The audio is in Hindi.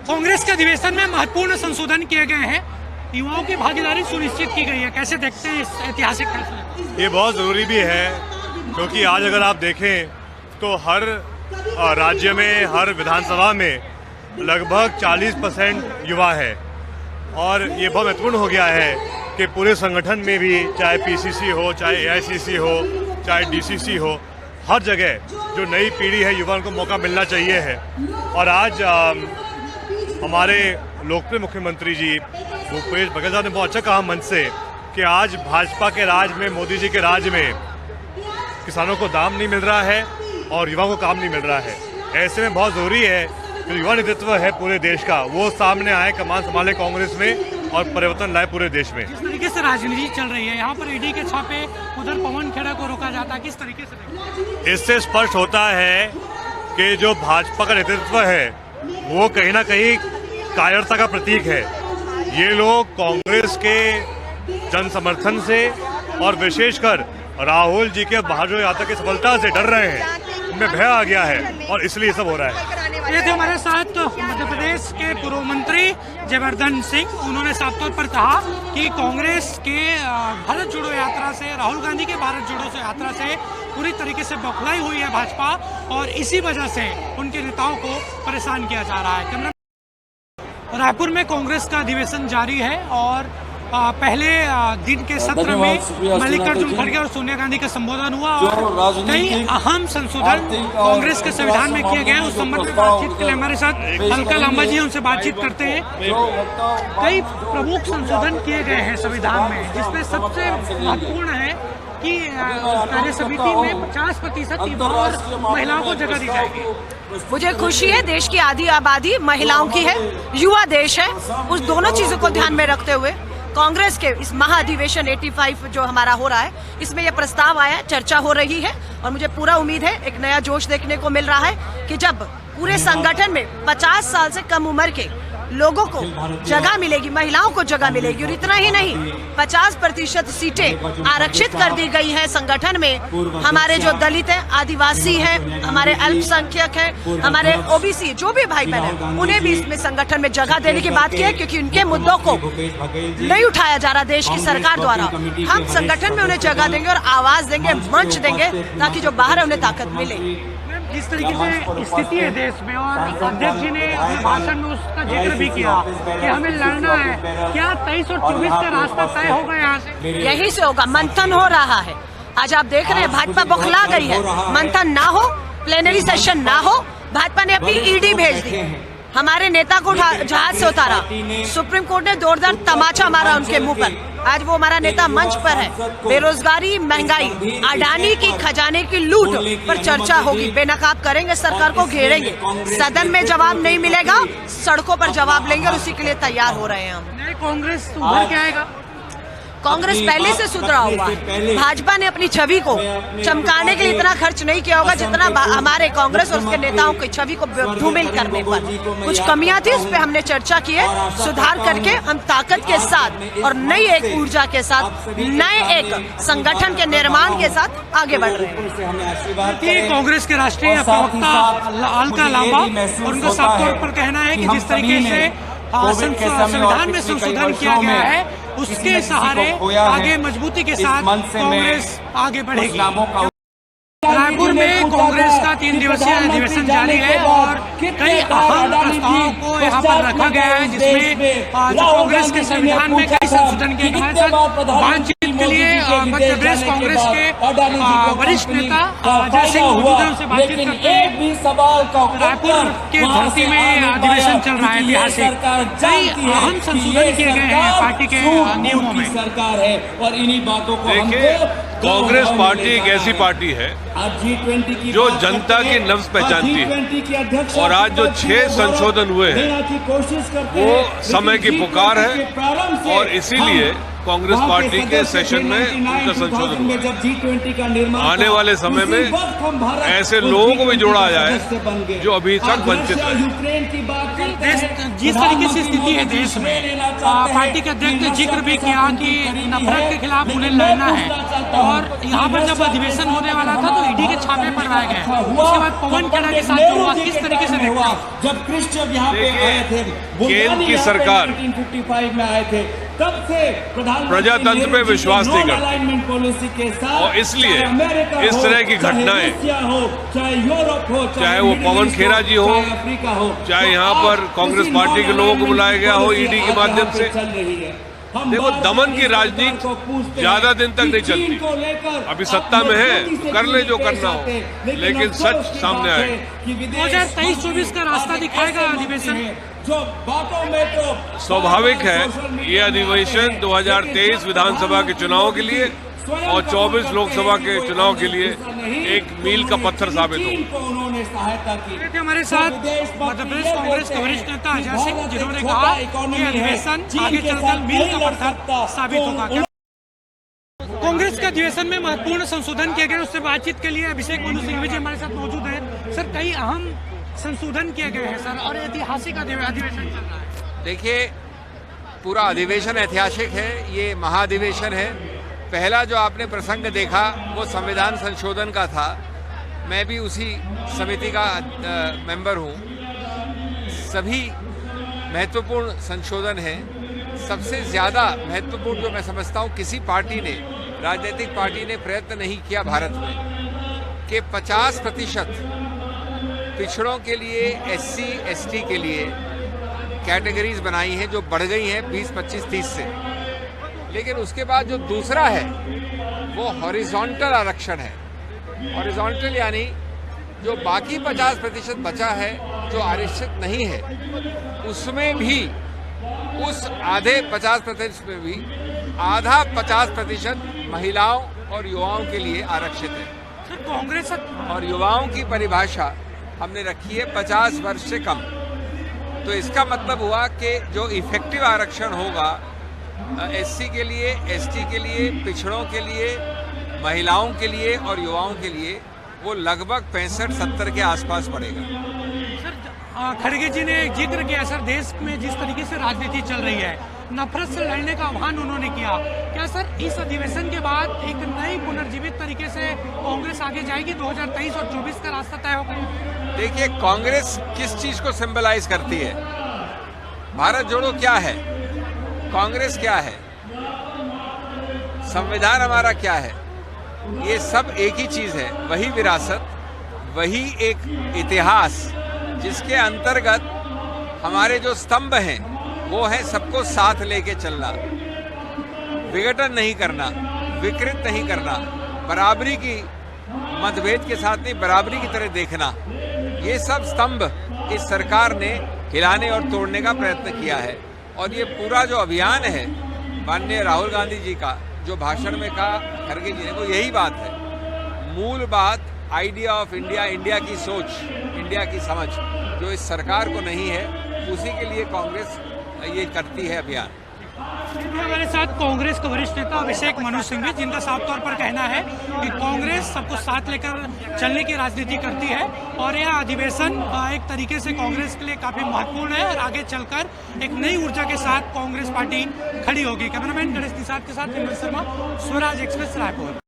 कांग्रेस के अधिवेशन में महत्वपूर्ण संशोधन किए गए हैं, युवाओं की भागीदारी सुनिश्चित की गई है। कैसे देखते हैं इस ऐतिहासिक फैसले? ये बहुत ज़रूरी भी है क्योंकि आज अगर आप देखें तो हर राज्य में, हर विधानसभा में लगभग 40% युवा है और ये बहुत महत्वपूर्ण हो गया है कि पूरे संगठन में भी, चाहे पीसीसी हो, चाहे एआईसीसी हो, चाहे डीसीसी हो, हर जगह जो नई पीढ़ी है युवा उनको मौका मिलना चाहिए है। और आज हमारे लोकप्रिय मुख्यमंत्री जी भूपेश बघेल साहब ने बहुत अच्छा कहा मंच से कि आज भाजपा के राज में, मोदी जी के राज में किसानों को दाम नहीं मिल रहा है और युवाओं को काम नहीं मिल रहा है। ऐसे में बहुत ज़रूरी है जो युवा नेतृत्व है पूरे देश का वो सामने आए, कमान संभाले कांग्रेस में और परिवर्तन लाए पूरे देश में। जिस तरीके से राजनीति चल रही है, यहाँ पर ईडी के छापे, उधर पवन खेड़ा को रोका जाता है, किस तरीके से? इससे स्पष्ट होता है कि जो भाजपा का नेतृत्व है वो कहीं ना कहीं कायरता का प्रतीक है। ये लोग कांग्रेस के जन समर्थन से और विशेषकर राहुल जी के बहादुर यात्रा की सफलता से डर रहे हैं, उनमें भय आ गया है और इसलिए सब हो रहा है। ये थे हमारे साथ मध्य प्रदेश के पूर्व मंत्री जयवर्धन सिंह। उन्होंने साफ तौर पर कहा कि कांग्रेस के भारत जोड़ो यात्रा से, राहुल गांधी के भारत जोड़ो यात्रा से पूरी तरीके से बौखलाई हुई है भाजपा और इसी वजह से उनके नेताओं को परेशान किया जा रहा है। रायपुर में कांग्रेस का अधिवेशन जारी है और पहले दिन के सत्र में मल्लिकार्जुन खड़गे और सोनिया गांधी का संबोधन हुआ और कई अहम संशोधन कांग्रेस के संविधान में किए गए। उस संबंध में बातचीत के लिए हमारे साथ अलका लांबा जी, उनसे बातचीत करते हैं। कई प्रमुख संशोधन किए गए हैं संविधान में, जिसमें सबसे महत्वपूर्ण है कि कार्य समिति में 50% युवाओं और महिलाओं को जगह दी जाएगी। मुझे खुशी है, देश की आधी आबादी महिलाओं की है, युवा देश है। उस दोनों चीजों को ध्यान में रखते हुए कांग्रेस के इस महाधिवेशन 85 जो हमारा हो रहा है, इसमें यह प्रस्ताव आया, चर्चा हो रही है और मुझे पूरा उम्मीद है एक नया जोश देखने को मिल रहा है कि जब पूरे संगठन में 50 साल से कम उम्र के लोगों को जगह मिलेगी, महिलाओं को जगह मिलेगी। और इतना ही नहीं, 50% सीटें आरक्षित कर दी गई हैं संगठन में। हमारे जो दलित हैं, आदिवासी हैं, हमारे अल्पसंख्यक हैं, हमारे ओबीसी जो भी भाई बहन हैं, उन्हें भी इसमें संगठन में जगह देने की बात की है, क्योंकि उनके मुद्दों को नहीं उठाया जा रहा देश की सरकार द्वारा। हम संगठन में उन्हें जगह देंगे और आवाज देंगे, मंच देंगे, ताकि जो बाहर है उन्हें ताकत मिले। जिस तरीके से स्थिति है देश में और अध्यक्ष जी ने अपने भाषण में उसका जिक्र भी किया कि हमें लड़ना है, क्या 23 और 24 का रास्ता तय होगा यहाँ से? यही से होगा। मंथन हो रहा है, आज आप देख रहे हैं भाजपा बौखला गई है। मंथन ना हो, प्लेनरी सेशन ना हो, भाजपा ने अपनी ईडी भेज दी, हमारे नेता को जहाज से उतारा, सुप्रीम कोर्ट ने जोरदार तमाचा मारा उनके मुंह पर। आज वो हमारा नेता मंच पर है। बेरोजगारी, महंगाई, अडानी की खजाने की लूट पर चर्चा होगी, बेनकाब करेंगे, सरकार को घेरेंगे। सदन में जवाब नहीं मिलेगा, सड़कों पर जवाब लेंगे और उसी के लिए तैयार हो रहे हैं हम। नई कांग्रेस उभर के आएगा। कांग्रेस पहले से सुधरा हुआ है। भाजपा ने अपनी छवि को चमकाने के लिए इतना खर्च नहीं किया होगा जितना हमारे कांग्रेस और उसके नेताओं की छवि को धूमिल करने पर। कुछ कमियां थी, उस पर हमने चर्चा की है, सुधार करके हम ताकत के साथ और नई एक ऊर्जा के साथ, नए एक संगठन के निर्माण के साथ आगे बढ़ रहे हैं। कांग्रेस के राष्ट्रीय प्रवक्ता अलका लांबा, और उनका साफ तौर पर कहना है कि जिस तरीके से संविधान में संशोधन किया गया है, उसके सहारे आगे मजबूती के साथ कांग्रेस आगे बढ़ेगी। रायपुर में कांग्रेस का 3 दिवसीय अधिवेशन जारी है और कई अहम प्रस्तावों को यहाँ पर रखा गया है, जिसमें जो कांग्रेस के संविधान में कई संशोधन किए गए हैं। बातचीत के लिए मध्य प्रदेश कांग्रेस के वरिष्ठ नेता अजय सिंह मौजूद हैं, उनसे बातचीत करते हैं। रायपुर के धरती में अधिवेशन चल रहा है ऐतिहासिक, कई अहम संशोधन किए गए हैं पार्टी के नियमों में। सरकार है और इन्हीं बातों को कांग्रेस पार्टी एक ऐसी पार्टी है जो जनता की नब्ज पहचानती है और आज जो 6 संशोधन हुए हैं वो समय की पुकार है और इसीलिए कांग्रेस पार्टी के सेशन में उनका संशोधन हुआ। आने वाले समय में ऐसे लोगों को भी जोड़ा जाए जो अभी तक वंचित है। जिस तरीके से स्थिति है देश में, पार्टी के अध्यक्ष ने जिक्र भी किया कि नफरत के खिलाफ उन्हें लड़ना है चाहता हूं। और यहाँ पर जब अधिवेशन होने वाला था तो ईडी के छापे पड़वाए गए, उसके बाद पवन खेड़ा के साथ जो हुआ किस तरीके से देखा? जब क्रिश्चियन यहाँ पे आए थे, केंद्र की सरकार 1955 में आए थे, तब से प्रधानमंत्री प्रजातंत्र पे विश्वास नहीं करती। अलाइनमेंट पॉलिसी के साथ, और इसलिए चाहे अमेरिका इस हो, तरह की चाहे घटनाएं, रूसिया हो, चाहे यूरोप हो, चाहे वो मिडिल पवन ईस्ट खेरा जी हो, चाहे अफ्रीका हो, चाहे यहाँ तो पर आज कांग्रेस किसी पार्टी के लोगों को बुलाया गया हो ईडी के माध्यम से। चल रही है। हम देखो, बार-बार दमन की इस सरकार राजनीति को पूछते ज्यादा हैं दिन तक कि नहीं चीन चलती। को लेकर अभी सत्ता में है, आप मोदी से कर ले जो पेश करना हो, आते हैं। लेकिन अफसोस सच की सामने बात आए। है कि विदेश 2023-24 का रास्ता दिखाएगा ऐसे अधिवेशन? मंत्री हैं जो बातों में तो स्वाभाविक है ये अधिवेशन 2023 विधानसभा के चुनाव के लिए और 24 लोकसभा के चुनाव के लिए एक मील का पत्थर साबित होगा। उन्होंने सहायता की। थे हमारे साथ मध्य प्रदेश कांग्रेस के वरिष्ठ नेता अजय सिंह, जिन्होंने कहा कि अधिवेशन आगे चलकर मील का पत्थर साबित होगा। कांग्रेस के अधिवेशन में महत्वपूर्ण संशोधन किए गए, उससे बातचीत के लिए अभिषेक मनु सिंघवी जी हमारे साथ मौजूद हैं। सर, कई अहम संशोधन किए गए हैं सर, और ऐतिहासिक अधिवेशन चल रहा है। देखिए, पूरा अधिवेशन ऐतिहासिक है, ये महाधिवेशन है। पहला जो आपने प्रसंग देखा वो संविधान संशोधन का था। मैं भी उसी समिति का मेंबर हूँ। सभी महत्वपूर्ण संशोधन हैं। सबसे ज़्यादा महत्वपूर्ण जो मैं समझता हूँ, किसी पार्टी ने, राजनीतिक पार्टी ने प्रयत्न नहीं किया भारत में कि 50% पिछड़ों के लिए, SC ST के लिए कैटेगरीज बनाई हैं जो बढ़ गई हैं 20, 25, 30 से। लेकिन उसके बाद जो दूसरा है वो हॉरिजॉन्टल आरक्षण है। हॉरिजॉन्टल यानी जो बाकी 50% बचा है जो आरक्षित नहीं है, उसमें भी उस आधे 50% में भी आधा 50% महिलाओं और युवाओं के लिए आरक्षित है। सर, कांग्रेस और युवाओं की परिभाषा हमने रखी है 50 वर्ष से कम। तो इसका मतलब हुआ कि जो इफेक्टिव आरक्षण होगा SC के लिए, ST के लिए, पिछड़ों के लिए, महिलाओं के लिए और युवाओं के लिए, वो लगभग 65-70 के आसपास पड़ेगा। सर, खड़गे जी ने जिक्र किया, सर, देश में जिस तरीके से राजनीति चल रही है, नफरत से लड़ने का आह्वान उन्होंने किया। क्या सर इस अधिवेशन के बाद एक नई पुनर्जीवित तरीके से कांग्रेस आगे जाएगी? 2023 और 24 का रास्ता तय हो गया। देखिए, कांग्रेस किस चीज को सिंबलाइज करती है? भारत जोड़ो क्या है? कांग्रेस क्या है? संविधान हमारा क्या है? ये सब एक ही चीज है, वही विरासत, वही एक इतिहास जिसके अंतर्गत हमारे जो स्तंभ हैं वो है सबको साथ लेके चलना, विघटन नहीं करना, विकृत नहीं करना, बराबरी की, मतभेद के साथ नहीं, बराबरी की तरह देखना। ये सब स्तंभ इस सरकार ने हिलाने और तोड़ने का प्रयत्न किया है। और ये पूरा जो अभियान है माननीय राहुल गांधी जी का, जो भाषण में कहा खड़गे जी ने, वो यही बात है। मूल बात आइडिया ऑफ इंडिया, इंडिया की सोच, इंडिया की समझ जो इस सरकार को नहीं है, उसी के लिए कांग्रेस ये करती है अभियान। हमारे साथ कांग्रेस के वरिष्ठ नेता अभिषेक मनु सिंघवी, जिनका साफ तौर पर कहना है कि कांग्रेस सबको साथ लेकर चलने की राजनीति करती है और यह अधिवेशन एक तरीके से कांग्रेस के लिए काफी महत्वपूर्ण है और आगे चलकर एक नई ऊर्जा के साथ कांग्रेस पार्टी खड़ी होगी। कैमरामैन गणेश निषाद के साथ विमल शर्मा, स्वराज एक्सप्रेस, रायपुर।